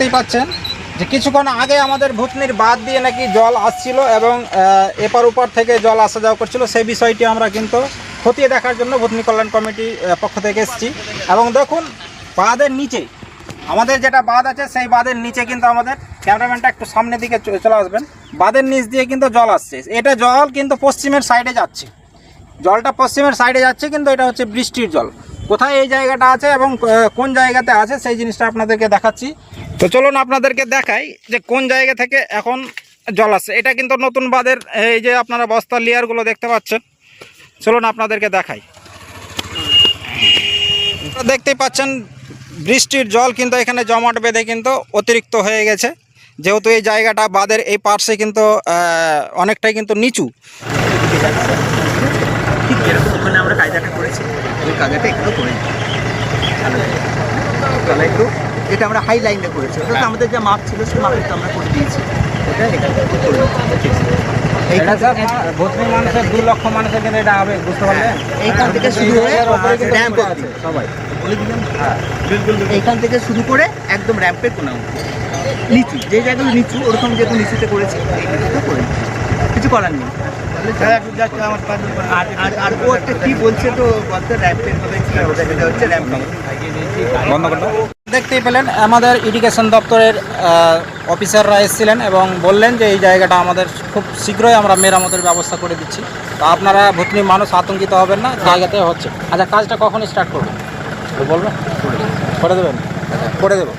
দেখতেই পাচ্ছেন যে কিছুক্ষণ আগে আমাদের ভূতনির বাঁধ দিয়ে নাকি জল আসছিল এবং এপার ওপার থেকে জল আসা যাওয়া করছিল। সেই বিষয়টি আমরা কিন্তু খতিয়ে দেখার জন্য ভূতনি কল্যাণ কমিটি পক্ষ থেকে এসেছি। এবং দেখুন বাঁধের নিচে আমাদের যেটা বাঁধ আছে সেই বাঁধের নিচে কিন্তু আমাদের ক্যামেরাম্যানটা একটু সামনের দিকে চলে আসবেন, বাঁধের নিচ দিয়ে কিন্তু জল আসছে। এটা জল কিন্তু পশ্চিমের সাইডে যাচ্ছে, জলটা পশ্চিমের সাইডে যাচ্ছে, কিন্তু এটা হচ্ছে বৃষ্টির জল। কোথায় এই জায়গাটা আছে এবং কোন জায়গাতে আছে সেই জিনিসটা আপনাদেরকে দেখাচ্ছি। তো চলুন আপনাদেরকে দেখাই যে কোন জায়গা থেকে এখন জল আসছে। এটা কিন্তু নতুন বাঁধের এই যে আপনারা বস্তার লেয়ারগুলো দেখতে পাচ্ছেন, চলুন আপনাদেরকে দেখাই। দেখতেই পাচ্ছেন বৃষ্টির জল কিন্তু এখানে জমাট বেঁধে কিন্তু অতিরিক্ত হয়ে গেছে, যেহেতু এই জায়গাটা বাঁধের এই পার্শ্বে কিন্তু অনেকটাই কিন্তু নিচু। ঠিক যেরকম ওখানে আমরা কায়দাটা করেছি ওই কায়দাটা এখানেও করে তাহলে একটু এটা আমরা হাই লাইনে করেছি, ওটা তো আমাদের যা মাপ ছিল সেই মাপে তো আমরা করে দিয়েছি। ওটা এখানে করে এইটা স্যার ভূতনি মানুষের 2 লক্ষ মানুষের কিন্তু এটা হবে, বুঝতে পারলেন? এইখান থেকে শুরু হয়ে র্যাম্প আছে সবাই বলে দিলাম। হ্যাঁ এইখান থেকে শুরু করে একদম র্যাম্পের কোনা নিচু, যে জায়গাগুলো নিচু ওরকম যেহেতু নিচুতে করেছি এই নিচুতে করে কিছু করার নেই। আর ও একটা কি বলছে তো বলতে র্যাম্পের কথা কি এটা হচ্ছে র্যাম্প বন্ধ করতে। দেখতেই পেলেন আমাদের ইরিগেশন দপ্তরের অফিসাররা এসেছিলেন এবং বললেন যে এই জায়গাটা আমাদের খুব শীঘ্রই আমরা মেরামতের ব্যবস্থা করে দিচ্ছি। তো আপনারা ভূতনি মানুষ আতঙ্কিত হবেন না, জায়গাতে হচ্ছে। আচ্ছা কাজটা কখন স্টার্ট করবেন বলবেন? করে দেবেন? করে দেবো।